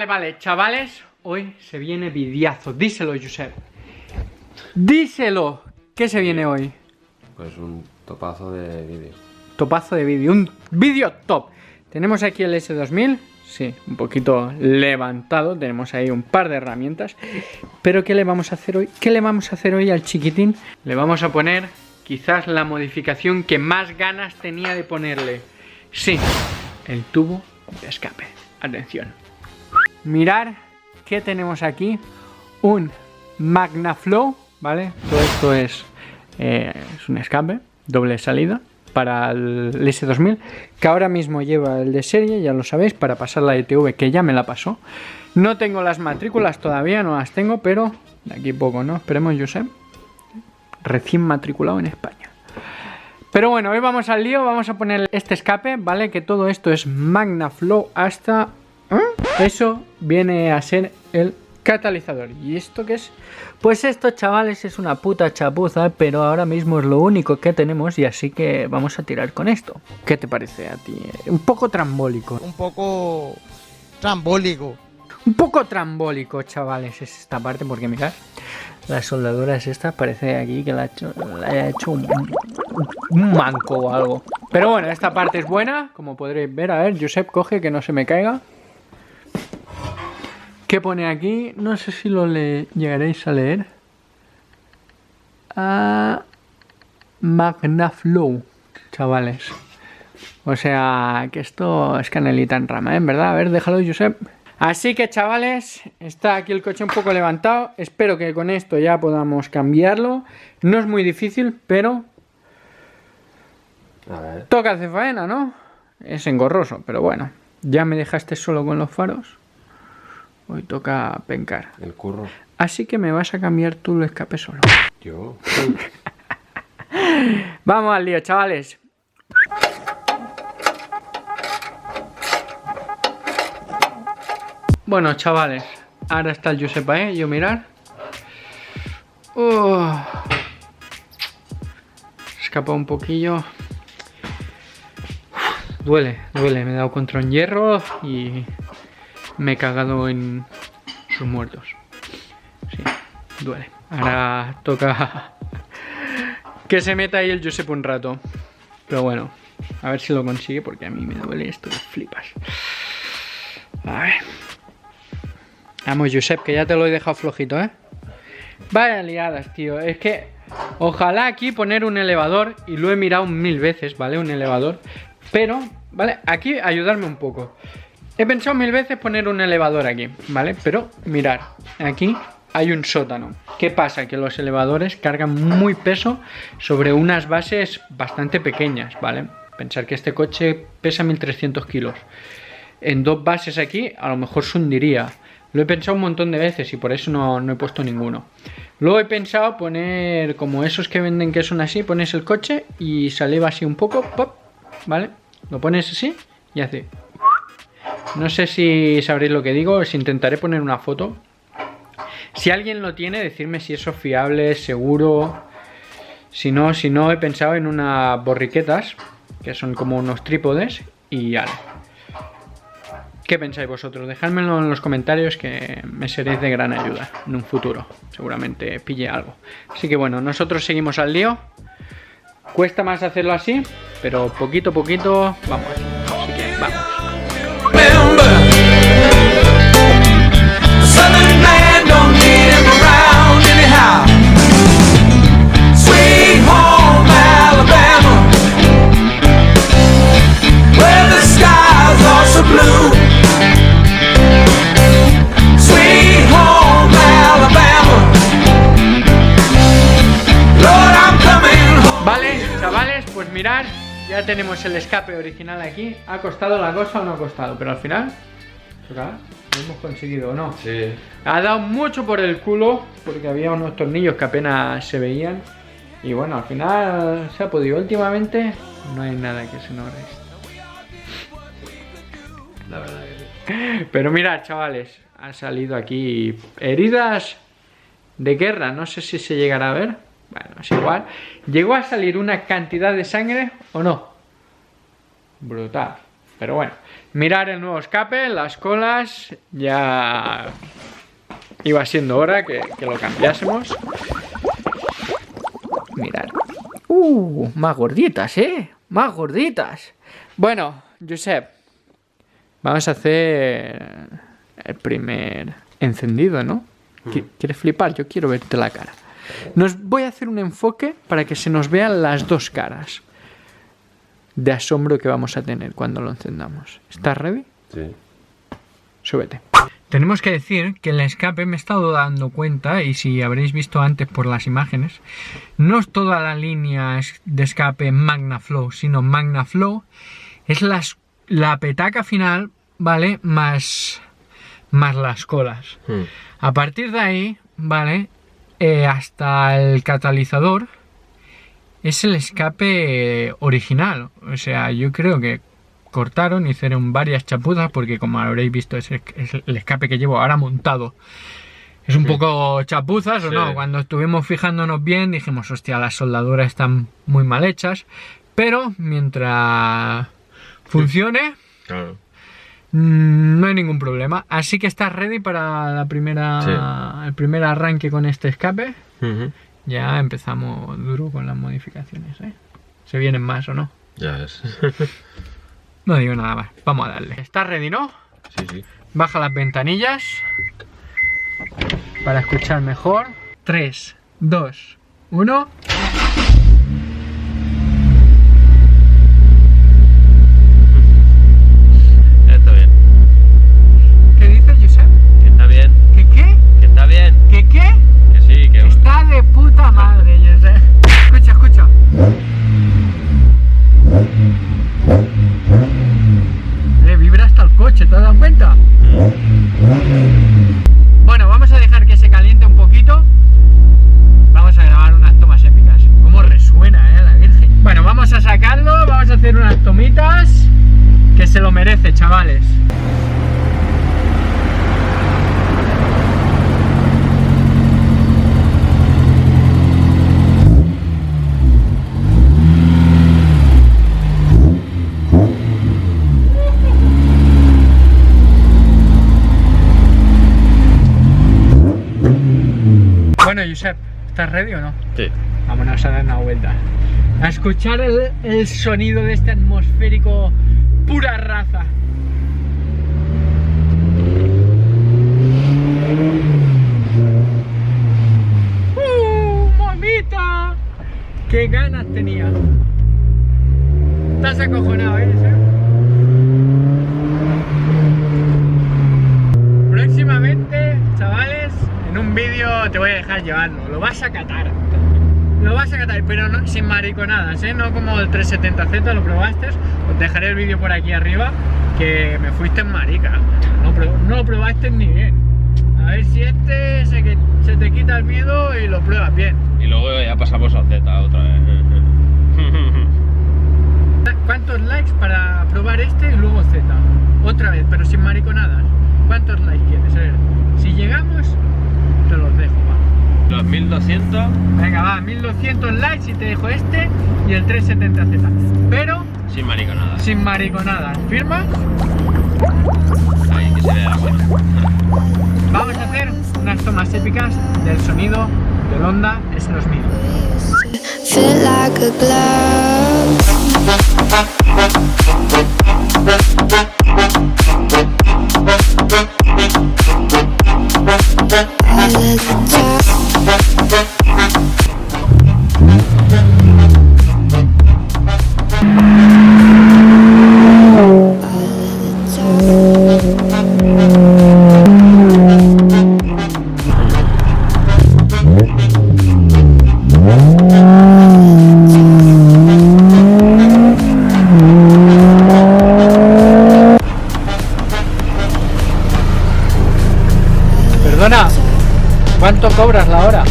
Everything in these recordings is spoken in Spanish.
Vale, chavales, hoy se viene videazo. Díselo, Josep. Díselo. ¿Qué se viene hoy? Pues un topazo de vídeo. Topazo de vídeo, un vídeo top. Tenemos aquí el S2000, sí, un poquito levantado. Tenemos ahí un par de herramientas. Pero ¿qué le vamos a hacer hoy? ¿Qué le vamos a hacer hoy al chiquitín? Le vamos a poner quizás la modificación que más ganas tenía de ponerle. Sí, el tubo de escape. Atención. Mirad qué tenemos aquí. Un MagnaFlow, ¿vale? Todo esto es un escape, doble salida para el S2000, que ahora mismo lleva el de serie, ya lo sabéis, para pasar la ETV, que ya me la pasó. No tengo las matrículas todavía, no las tengo, pero de aquí poco, ¿no? Esperemos, Josep. Recién matriculado en España. Pero bueno, hoy vamos al lío, vamos a poner este escape, ¿vale? Que todo esto es MagnaFlow hasta... Eso viene a ser el catalizador. ¿Y esto qué es? Pues esto, chavales, es una puta chapuza, pero ahora mismo es lo único que tenemos y así que vamos a tirar con esto. ¿Qué te parece a ti? Un poco trambólico. Un poco trambólico. Un poco trambólico, chavales, es esta parte, porque mirad, la soldadura es esta, parece aquí que la haya hecho un manco o algo. Pero bueno, esta parte es buena, como podréis ver. A ver, Josep, coge que no se me caiga. ¿Qué pone aquí? No sé si lo llegaréis a leer. MagnaFlow, chavales. O sea, que esto es canelita en rama, ¿eh? En verdad, a ver, déjalo, Josep. Así que, chavales, está aquí el coche un poco levantado. Espero que con esto ya podamos cambiarlo. No es muy difícil, pero... A ver. Toca hacer faena, ¿no? Es engorroso, pero bueno. Ya me dejaste solo con los faros. Hoy toca pencar. El curro. Así que me vas a cambiar tú el escape solo. Yo. Vamos al lío, chavales. Bueno, chavales, ahora está el Josep ahí, yo mirar. Escapa un poquillo. Duele, me he dado contra un hierro y me he cagado en sus muertos. Sí, duele. Ahora toca que se meta ahí el Josep un rato. Pero bueno, a ver si lo consigue, porque a mí me duele esto de flipas. A ver. Vamos, Josep, que ya te lo he dejado flojito, ¿eh? Vaya liadas, tío. Es que ojalá aquí poner un elevador, y lo he mirado 1000 veces, ¿vale? Un elevador. Pero, ¿vale? Aquí ayudarme un poco. He pensado 1000 veces poner un elevador aquí, ¿vale? Pero, mirad, aquí hay un sótano. ¿Qué pasa? Que los elevadores cargan muy peso sobre unas bases bastante pequeñas, ¿vale? Pensar que este coche pesa 1300 kilos. En dos bases aquí, a lo mejor se hundiría. Lo he pensado un montón de veces y por eso no he puesto ninguno. Luego he pensado poner como esos que venden que son así. Pones el coche y se eleva así un poco, pop, ¿vale? Lo pones así y hace... No sé si sabréis lo que digo, os intentaré poner una foto. Si alguien lo tiene, decirme si eso es fiable, seguro. Si no, he pensado en unas borriquetas, que son como unos trípodes, y ya. ¿Qué pensáis vosotros? Dejádmelo en los comentarios, que me seréis de gran ayuda en un futuro. Seguramente pille algo. Así que bueno, nosotros seguimos al lío. Cuesta más hacerlo así, pero poquito a poquito vamos. Así que vamos. Mirad, ya tenemos el escape original aquí. ¿Ha costado la cosa o no ha costado? Pero al final, lo hemos conseguido, ¿o no? Sí. Ha dado mucho por el culo, porque había unos tornillos que apenas se veían. Y bueno, al final se ha podido. Últimamente no hay nada que se nos reste. La verdad que sí. Pero mirad, chavales, ha salido aquí heridas de guerra. No sé si se llegará a ver. Bueno, es igual. ¿Llegó a salir una cantidad de sangre o no? brutal. Pero bueno, mirar el nuevo escape, las colas, ya iba siendo hora que lo cambiásemos. Mirad. Más gorditas, más gorditas. Bueno, Josep, vamos a hacer el primer encendido, ¿no? ¿Quieres flipar? Yo quiero verte la cara. Voy a hacer un enfoque para que se nos vean las dos caras de asombro que vamos a tener cuando lo encendamos. ¿Estás ready? Sí. Súbete. Tenemos que decir que el escape me he estado dando cuenta, y si habréis visto antes por las imágenes, no es toda la línea de escape MagnaFlow, sino MagnaFlow es la petaca final, ¿vale? Más las colas. A partir de ahí, ¿vale? Hasta el catalizador es el escape original. O sea, yo creo que cortaron, hicieron varias chapuzas, porque como habréis visto es el escape que llevo ahora montado. Es un poco chapuzas, ¿o no? Cuando estuvimos fijándonos bien dijimos, hostia, las soldaduras están muy mal hechas, pero mientras funcione, Claro. no hay ningún problema. Así que estás ready para el primer arranque con este escape. Ya empezamos duro con las modificaciones, ¿eh? ¿Se vienen más o no? Ya es. No digo nada más, vamos a darle. ¿Estás ready, no? Sí, sí. Baja las ventanillas para escuchar mejor. 3, 2, 1. Está bien. ¿Qué dices, Josep? Que está bien. ¿Qué qué? Que está bien. ¿Qué qué? Que sí, que... Está de puta madre, Josep. Escucha, escucha. Vibra hasta el coche, ¿te has dado cuenta? Bueno, vamos a dejar que se caliente un poquito. Vamos a grabar unas tomas épicas. Cómo resuena, la Virgen. Bueno, vamos a sacarlo, vamos a hacer unas tomitas que se lo merece, chavales. Bueno, Josep, ¿estás ready o no? Sí. Vámonos a dar una vuelta. A escuchar el sonido de este atmosférico pura raza. ¡Mamita! ¡Qué ganas tenía! Estás acojonado, ¿eh? Próximamente, chavales, en un vídeo te voy a dejar llevarlo. Lo vas a catar. Lo vas a catar, pero no, sin mariconadas, ¿eh? No como el 370Z, lo probaste. Os dejaré el vídeo por aquí arriba, que me fuiste en marica. No lo probaste ni bien. A ver si se te quita el miedo y lo pruebas bien. Y luego ya pasamos a Z otra vez. ¿Cuántos likes para probar este y luego Z? Otra vez, pero sin mariconadas. ¿Cuántos likes quieres? A ver, si llegamos, te los dejo, va. Los 1200. Venga, va, 1200 likes y te dejo este y el 370Z. Pero Sin mariconadas. sin mariconadas. ¿Firma? Ahí, que se vea la buena. Vamos a hacer unas tomas épicas del sonido del Honda S2000. Feel like a glove. All of the time. Perdona, ¿cuánto cobras la hora?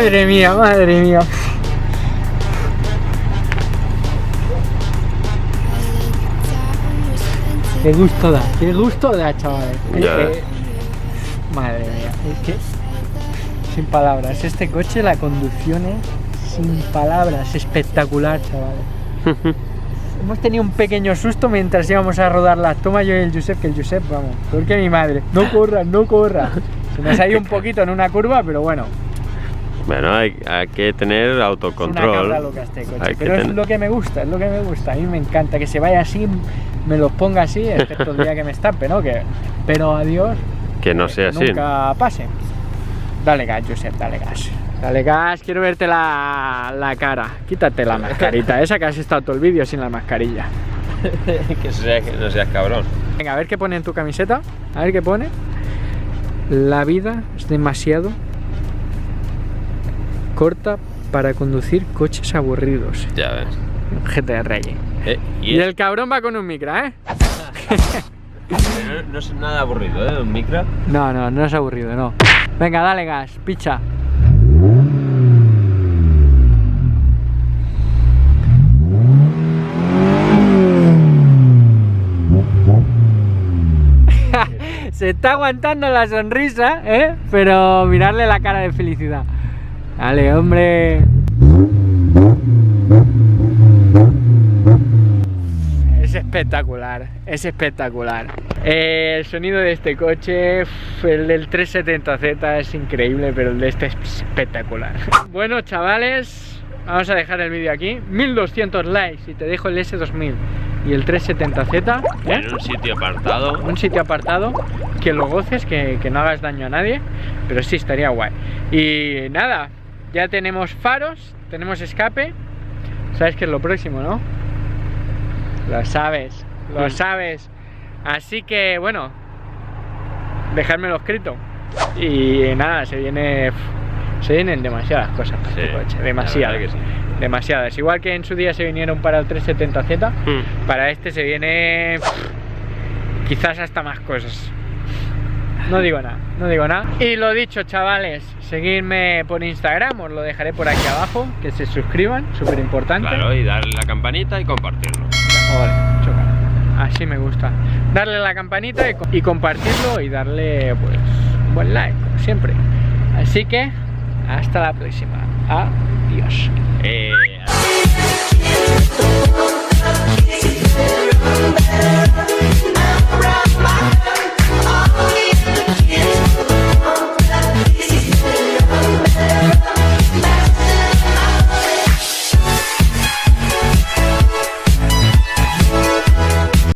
Madre mía, madre mía. Qué gusto da, chavales. Ya. Madre mía, es que sin palabras. Este coche, la conducción es sin palabras, espectacular, chavales. Hemos tenido un pequeño susto mientras íbamos a rodar la toma yo y el Josep, que el Josep, vamos, peor que mi madre. No corra, no corra. Se nos ha ido un poquito en una curva, pero bueno. Bueno, hay que tener Es una autocontrol. cabra loca este coche, Hay que pero es tener- lo que me gusta, es lo que me gusta. A mí me encanta que se vaya así, me los ponga así, excepto el día que me estampe, ¿no? Pero adiós. Que no sea así. Nunca pase. Dale gas, Josep, dale gas. Dale gas, quiero verte la cara. Quítate la mascarita, esa que has estado todo el vídeo sin la mascarilla. Que no seas cabrón. Venga, a ver qué pone en tu camiseta. A ver qué pone. La vida es demasiado corta para conducir coches aburridos. Ya ves. GTR. Y el cabrón va con un micra, ¿eh? No es nada aburrido, ¿eh? Un micro. No, no es aburrido, no. Venga, dale gas, picha. Se está aguantando la sonrisa, ¿eh? Pero mirarle la cara de felicidad. Dale, hombre. Es espectacular, es espectacular. El sonido de este coche, el del 370Z es increíble, pero el de este es espectacular. Bueno, chavales, vamos a dejar el vídeo aquí. 1200 likes y te dejo el S2000 y el 370Z, ¿eh? En un sitio apartado. Un sitio apartado, que lo goces, que no hagas daño a nadie, pero sí, estaría guay. Y nada, ya tenemos faros, tenemos escape. ¿Sabes qué es lo próximo, no? Lo sabes, lo sabes. Así que bueno, dejádmelo escrito. Y nada, se vienen demasiadas cosas para Sí, este coche, la demasiadas. verdad que sí. Demasiadas. Igual que en su día se vinieron para el 370Z, Mm. para este se viene quizás hasta más cosas. No digo nada, no digo nada. Y lo dicho, chavales, seguidme por Instagram, os lo dejaré por aquí abajo, que se suscriban, súper importante. Claro, y darle la campanita y compartirlo. Ole, choca. Así me gusta. Darle a la campanita y compartirlo y darle pues un buen like, como siempre. Así que hasta la próxima. Adiós.